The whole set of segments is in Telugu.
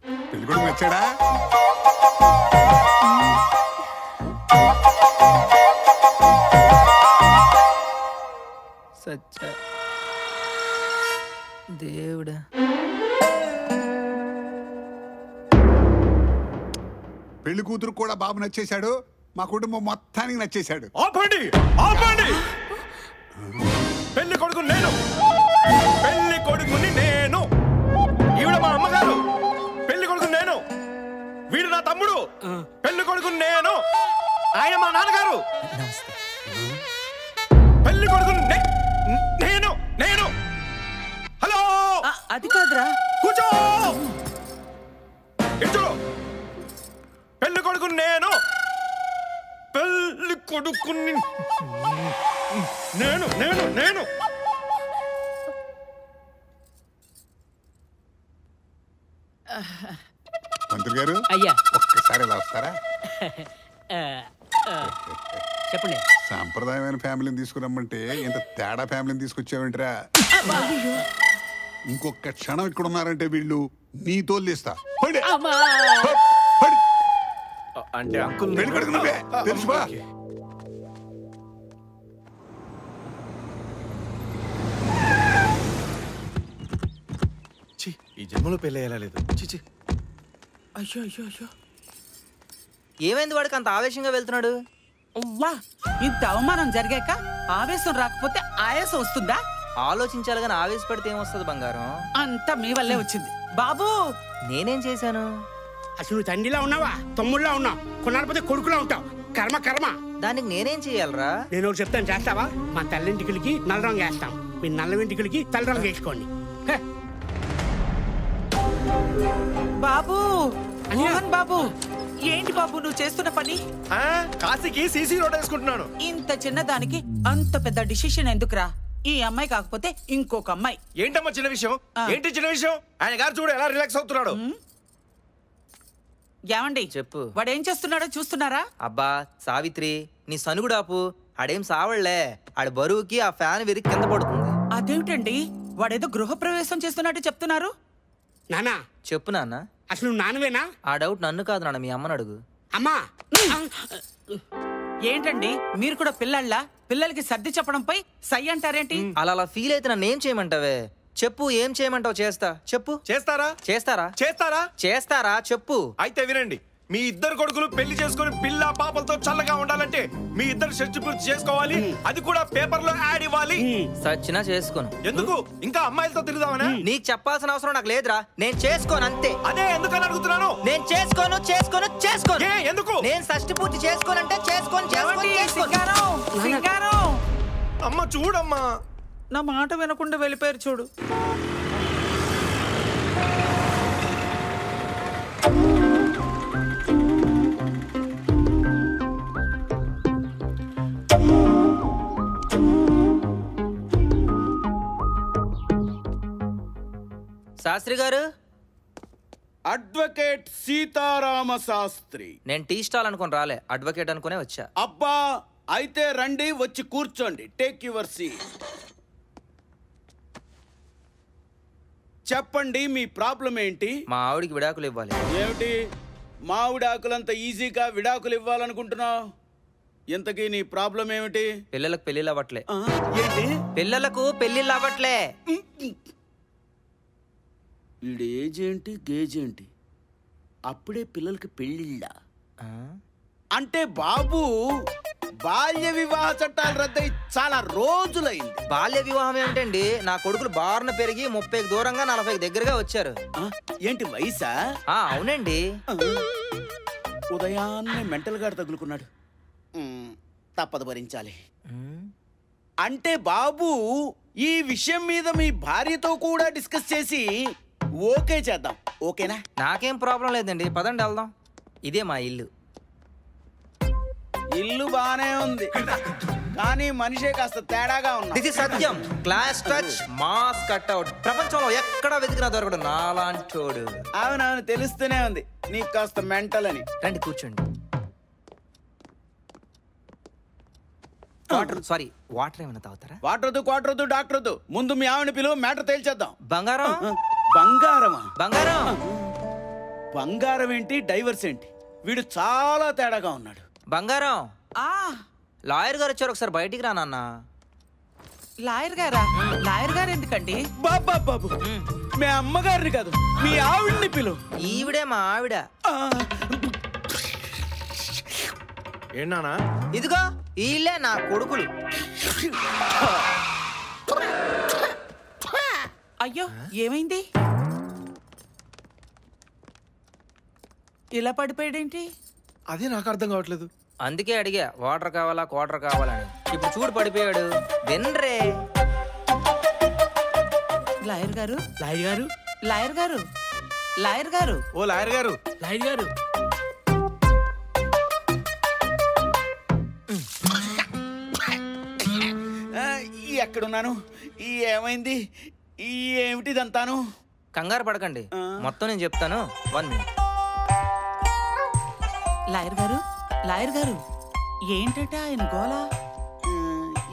పెళ్లి కొడుకు నచ్చాడా? సచ్చా దేవుడా. పెళ్లి కూతురు కూడా బాబు నచ్చేశాడు, మా కుటుంబం మొత్తానికి నచ్చేశాడు. ఆపండి ఆపండి. పెళ్లి కొడుకు నేను, పెళ్లి కొడుకుని నేను. ఈవిడ మా అమ్మగారు. పెళ్లి కొడుకు నేను. వీడు నా తమ్ముడు. పెళ్లి కొడుకు నేను. ఆయన మా నాన్నగారు. పెళ్లి కొడుకు నేను నేను. హలో, అది కాదురా. కూర్చో. ఇటు. పెళ్లి కొడుకు నేను, పెళ్లి కొడుకుని నేను నేను నేను. మంత్రి గారు అయ్యా ఒక్కసారి ఇలా వస్తారా? చెప్పండి. సాంప్రదాయమైన ఫ్యామిలీని తీసుకురమ్మంటే ఇంత తేడా ఫ్యామిలీని తీసుకొచ్చావేంట్రా? ఇంకొక క్షణం ఇక్కడ ఉన్నారంటే వీళ్ళు నీ తోలిస్తా. అంటే అంకుల్ పెళ్లి కొడుకు నువ్వే తెలుసుబా. ఈ జన్మలో పెళ్లి అయ్యేలా లేదు. చిచి. అయ్యో అయ్యో అయ్యో. ఏమైంది వాడికి అంత ఆవేశంగా వెళ్తున్నాడు? వా, ఇంత అవమానం జరిగాక ఆవేశం రాకపోతే ఆయాసం వస్తుందా? ఆలోచించాలి కానీ ఆవేశపడితే ఏమొస్తుంది బంగారం? అంతా మీ వల్లే వచ్చింది బాబు. నేనేం చేశాను? అసలు నువ్వు తండ్రిలా ఉన్నావా, తమ్ముళ్ళలా ఉన్నావు, కొన్నాళ్ళపోతే కొడుకులా ఉంటావు. కర్మ కర్మ. దానికి నేనేం చెయ్యాలరా? నేను ఒకటి చెప్తాను, చేస్తావా? మా తల్లింటికి నల్ల రంగు వేస్తాం, మీ నల్ల వెంటికి తెల్ల రంగు వేసుకోండి. బాబు, మోహన్ బాబు, ఏంటి బాబు నువ్వు చేస్తున్న పని? కాశీకి సీసీ రోడ్ వేసుకుంటున్నాను. ఇంత చిన్నదానికి అంత పెద్ద డిసిషన్ ఎందుకురా? ఈ అమ్మాయి కాకపోతే ఇంకొక అమ్మాయి. ఏంటమ్మా చిన్న విషయం? ఏంటి చిన్న విషయం? ఆయన గారు చూడు ఎలా రిలాక్స్ అవుతున్నాడు. ఏమండి చెప్పు. వాడేం చేస్తున్నాడో చూస్తున్నారా? అబ్బా సావిత్రి, నీ సనుగుడాపు. ఆడేం సావళ్లే, ఆడి బరువుకి ఆ ఫ్యాన్ విరిగి కింద పడుతుంది. అదేమిటండి, వాడేదో గృహప్రవేశం చేస్తున్నట్టు చెప్తున్నారు. నానా చెప్పు నాన్న. అసలు నువ్వు నాన్నవేనా? ఆ డౌట్ నన్ను కాదు నాన్న, మీ అమ్మని అడుగు. అమ్మా ఏంటండి మీరు కూడా పిల్లల్లా పిల్లలకి సర్ది చెప్పడంపై సై అంటారేంటి? అలా ఫీల్ అయితే నన్ను ఏం చేయమంటావే? చెప్పు, ఏం చేయమంటావు? చేస్తా. చెప్పు. చేస్తారా? చేస్తారా? చేస్తారా? చేస్తారా? చెప్పు. అయితే వినండి. మీ ఇద్దరు కొడుకులు పెళ్లి చేసుకుని పిల్ల పాపలతో చల్లగా ఉండాలంటే మీ ఇద్దరు షష్టి పూర్తి చేసుకోవాలి. అది కూడా పేపర్ లో యాడ్ ఇవ్వాలి. సచ్చినా చేసుకోను. ఎందుకు? ఇంకా అమ్మాయిలతో తిరుగుదామనా? నీకు చెప్పాల్సిన అవసరం నాకు లేదురా. నేను చేసుకోను అంతే. అదే ఎందుకని అడుగుతున్నాను. నేను చేసుకోను చేసుకోను చేసుకోను. ఎందుకు? నేను షష్టి పూర్తి చేసుకోనంటే చేసుకోను చేసుకోను చేసుకోను. సింగారం, సింగారం. అమ్మ చూడమ్మా, నా మాట వినకుండా వెళ్ళిపోయారు చూడు. శాస్త్రి గారు. అడ్వకేట్ సీతారామ శాస్త్రి. నేను టీ స్టాల్ అనుకుని రాలే, అడ్వకేట్ అనుకునే వచ్చా. అబ్బా, అయితే రండి, వచ్చి కూర్చోండి. Take your seat. చెప్పండి, మీ ప్రాబ్లం ఏంటి? మా ఆవిడికి విడాకులు ఇవ్వాలి. ఏమిటి, మావిడాకులంత ఈజీగా విడాకులు ఇవ్వాలనుకుంటున్నావు? ఇంతకీ నీ ప్రాబ్లం ఏమిటి? పిల్లలకు పెళ్లిళ్ళు అవ్వట్లే. ఏంటి? పిల్లలకు పెళ్లిళ్ళు అవ్వట్లే. వీడి ఏజ్ ఏంటి, గేజ్ ఏంటి? అప్పుడే పిల్లలకి పెళ్ళిళ్ళా? అంటే బాబు, బాల్య వివాహ చట్టాలు రద్దయి చాలా రోజులైంది. బాల్య వివాహం ఏమిటండి? నా కొడుకులు బారున పెరిగి 30కి దూరంగా 40కి దగ్గరగా వచ్చారు. ఏంటి వయసా? అవునండి. ఉదయాన్నే మెంటల్ గాడు తగులుకున్నాడు. తప్పదు, భరించాలి. అంటే బాబు, ఈ విషయం మీద మీ భార్యతో కూడా డిస్కస్ చేసి ఓకే చేద్దాం. ఓకేనా? నాకేం ప్రాబ్లం లేదండి, పదండి వెళ్దాం. ఇదే మా ఇల్లు. ఇల్లు బానే ఉంది, కానీ మనిషే కాస్త తేడాగా ఉన్నా. ఇది సత్యం. Class touch, mass cutout. ప్రపంచంలో ఎక్కడ వెతికినా దొరకడు నాలాంటోడు. అవునవును, తెలుస్తూనే ఉంది నీకు కాస్త మెంటల్ అని. రండి కూర్చోండి. వాటర్ ఏమైనా తాగుతారా? వాటర్ వద్దు డాక్టర్ వద్దు. ముందు మీ ఆవిడ పిలువ, మ్యాటర్ తేల్చేద్దాం. బంగారం. బంగారమా? బంగారం. బంగారం ఏంటి డైవర్స్ ఏంటి, వీడు చాలా తేడాగా ఉన్నాడు. బంగారం, ఆ లాయర్ గారు వచ్చారు, ఒకసారి బయటికి రా నాన్న. లాయర్ గారా? లాయర్ గారు ఎందుకండి? బాబా బాబు, మీ అమ్మగారిని కాదు మీ ఆవిడ్ని పిలు. ఈవిడే మా ఆవిడ. ఏంటన్నా? ఇదిగో వీళ్ళే నా కొడుకులు. అయ్యో ఏమైంది? ఇలా పడిపోయాడేంటి? అదే నాకు అర్థం కావట్లేదు. అందుకే అడిగా వాటర్ కావాలా క్వార్టర్ కావాలని. ఇప్పుడు చూడు పడిపోయాడు. వినరే లాయర్ గారు, లాయర్ గారు, లాయర్ గారు, లాయర్ గారు. ఓ లాయర్ గారు. లాయర్ గారు. ఎక్కడున్నాను? ఏమైంది? ఏమిటిదంతాను? కంగారు పడకండి, మొత్తం నేను చెప్తాను. 1 minute. లాయర్ గారు, లాయర్ గారు, ఏంటట ఆయన గోలా?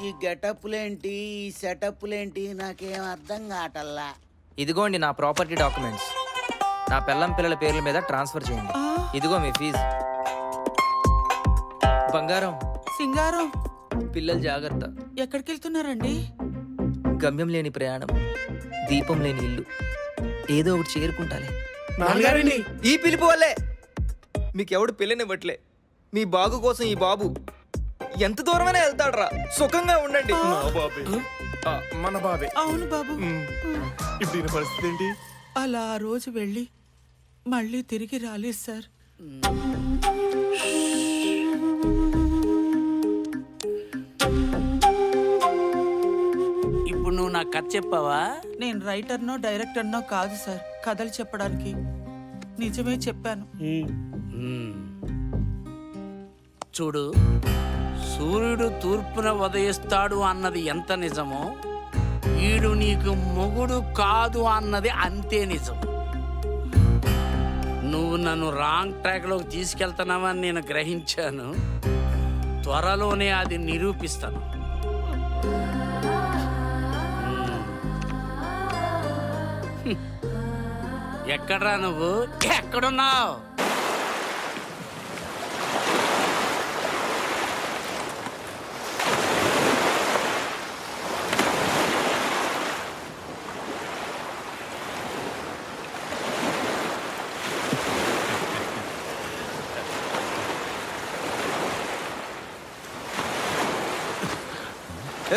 ఈ గెటప్లేంటి, ఈ సెటప్లేంటి, నాకేం అర్థం కావటల్లా. ఇదిగోండి నా ప్రాపర్టీ డాక్యుమెంట్స్. నా పిల్లం పిల్లల పేర్ల మీద ట్రాన్స్ఫర్ చేయండి. ఇదిగో మీ ఫీజు. బంగారం, సింగారం, పిల్లలు జాగ్రత్త. ఎక్కడికి వెళ్తున్నారండి? గమ్యం లేని ప్రయాణం, దీపం లేని ఇల్లు, ఏదో ఒకటి చేరుకుంటాలే. నాన్నగారండి. ఈ పిలుపు వల్లే మీకెవడు పెళ్ళనివ్వట్లే. మీ బాగు కోసం ఈ బాబు ఎంత దూరమైనా వెళ్తాడ్రా. సుఖంగా ఉండండి. నా బాబే. మన బాబే. అవును బాబు. ఇప్పుడు ఈయన పరిస్థితి ఏంటి? అలా ఆ రోజు వెళ్ళి మళ్ళీ తిరిగి రాలేదు సార్. ఇప్పుడు నువ్వు నాకు కథ చెప్పావా? నేను రైటర్నో డైరెక్టర్నో కాదు సార్ కథలు చెప్పడానికి. నిజమే చెప్పాను. చూడు, సూర్యుడు తూర్పున ఉదయిస్తాడు అన్నది ఎంత నిజమో, ఈడు నీకు మొగుడు కాదు అన్నది అంతే నిజం. నువ్వు నన్ను రాంగ్ ట్రాక్లోకి తీసుకెళ్తున్నావని నేను గ్రహించాను. త్వరలోనే అది నిరూపిస్తాను. ఎక్కడ్రా నువ్వు? ఎక్కడున్నావు?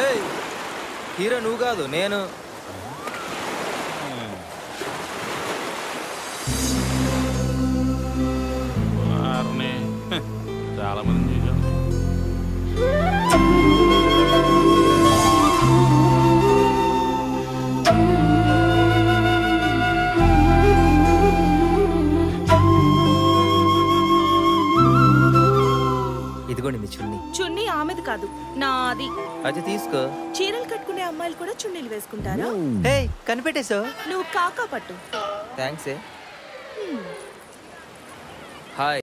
ఏయ్, హీరో నువ్వు కాదు నేను. చాలా మంది చూసాం. ఇదిగోండి మీ చున్నీ. చున్నీ ఆమెది కాదు, నాది. అది తీసుకో. చీరలు కట్టుకునే అమ్మాయిలు కూడా చున్నీలు వేసుకుంటారా? హే, కనిపెట్టేశా. నువ్వు కాకా పట్టు. థ్యాంక్స్. హాయ్.